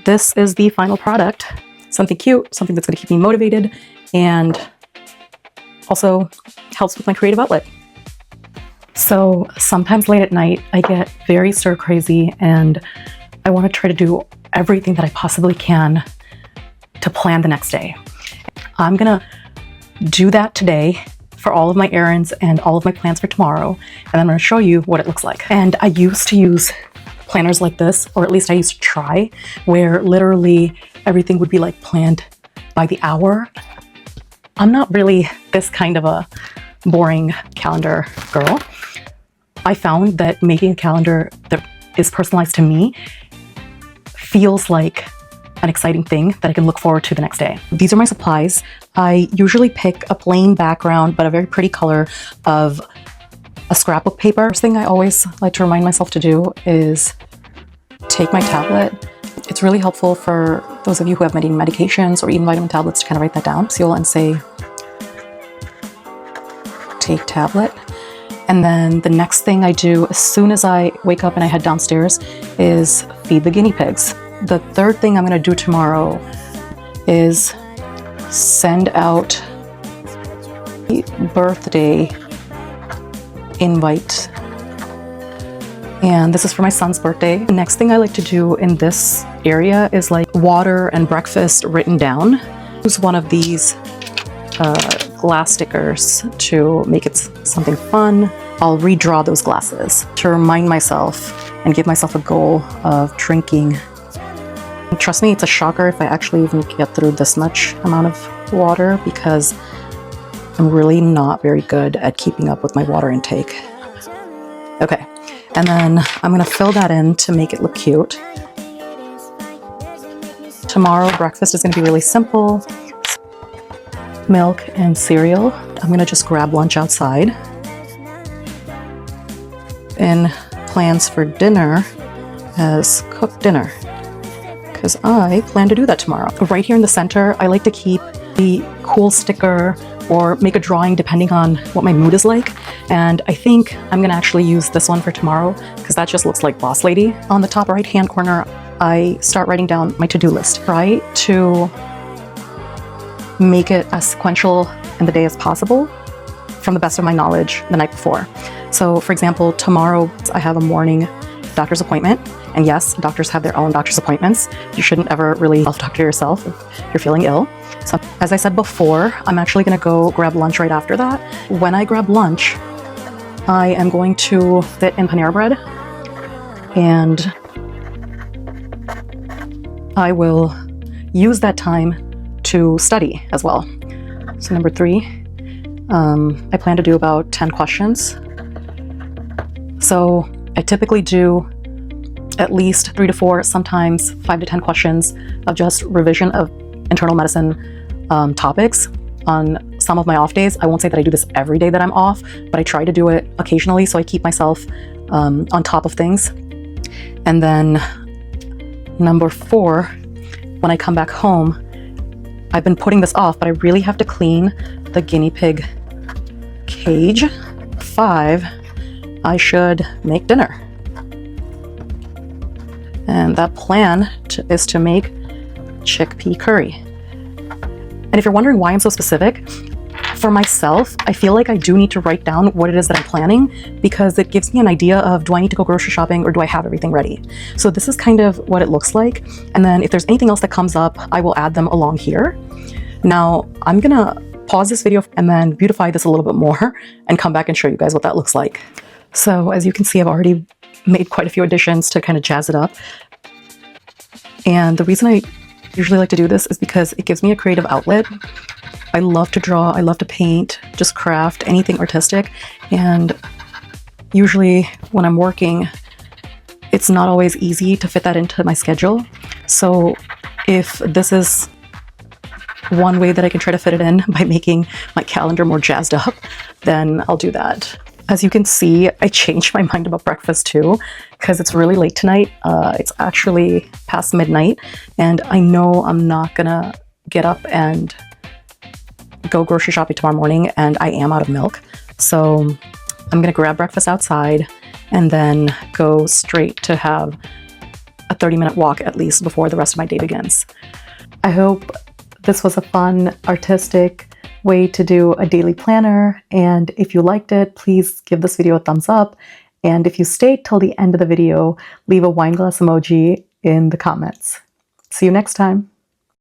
this is the final product. Something cute, something that's going to keep me motivated, and also helps with my creative outlet. So sometimes late at night, I get very stir crazy and I want to try to do everything that I possibly can to plan the next day. I'm going to do that today for all of my errands and all of my plans for tomorrow, and I'm going to show you what it looks like. And I used to use planners like this, or at least I used to try, where literally everything would be like planned by the hour. I'm not really this kind of a boring calendar girl. I found that making a calendar that is personalized to me feels like an exciting thing that I can look forward to the next day. These are my supplies. I usually pick a plain background, but a very pretty color of a scrapbook paper. First thing I always like to remind myself to do is take my tablet. It's really helpful for those of you who have many medications or even vitamin tablets to kind of write that down. So you'll and say, take tablet. And then the next thing I do as soon as I wake up and I head downstairs is feed the guinea pigs. The third thing I'm going to do tomorrow is send out a birthday invite. And this is for my son's birthday. The next thing I like to do in this area is like water and breakfast written down. Use one of these glass stickers to make it something fun. I'll redraw those glasses to remind myself and give myself a goal of drinking. And trust me, it's a shocker if I actually even get through this much amount of water, because I'm really not very good at keeping up with my water intake. Okay, and then I'm gonna fill that in to make it look cute. Tomorrow, breakfast is gonna be really simple. Milk and cereal. I'm gonna just grab lunch outside. And plans for dinner as cook dinner, because I plan to do that tomorrow. Right here in the center, I like to keep the cool sticker or make a drawing depending on what my mood is like. And I think I'm gonna actually use this one for tomorrow because that just looks like boss lady. On the top right hand corner, I start writing down my to-do list. Try to make it as sequential in the day as possible from the best of my knowledge the night before. So for example, tomorrow I have a morning doctor's appointment. And yes, doctors have their own doctor's appointments. You shouldn't ever really self-doctor yourself if you're feeling ill. So as I said before, I'm actually gonna go grab lunch right after that. When I grab lunch, I am going to fit in Panera Bread, and I will use that time to study as well. So number 3, I plan to do about 10 questions. So I typically do at least 3 to 4, sometimes 5 to 10 questions of just revision of internal medicine topics on some of my off days. I won't say that I do this every day that I'm off, but I try to do it occasionally so I keep myself on top of things. And then number 4, when I come back home, I've been putting this off, but I really have to clean the guinea pig cage. 5, I should make dinner. And that plan is to make chickpea curry. And if you're wondering why I'm so specific, for myself, I feel like I do need to write down what it is that I'm planning, because it gives me an idea of, do I need to go grocery shopping or do I have everything ready? So this is kind of what it looks like. And then if there's anything else that comes up, I will add them along here. Now, I'm gonna pause this video and then beautify this a little bit more and come back and show you guys what that looks like. So as you can see, I've already made quite a few additions to kind of jazz it up. And the reason I usually like to do this is because it gives me a creative outlet. I love to draw, I love to paint, just craft, anything artistic. And usually when I'm working, it's not always easy to fit that into my schedule. So if this is one way that I can try to fit it in by making my calendar more jazzed up, then I'll do that. As you can see, I changed my mind about breakfast too, because it's really late tonight. It's actually past midnight, and I know I'm not gonna get up and go grocery shopping tomorrow morning, and I am out of milk. So I'm gonna grab breakfast outside and then go straight to have a 30-minute walk at least before the rest of my day begins. I hope this was a fun, artistic way to do a daily planner, and if you liked it, please give this video a thumbs up, and if you stayed till the end of the video, leave a wine glass emoji in the comments. See you next time.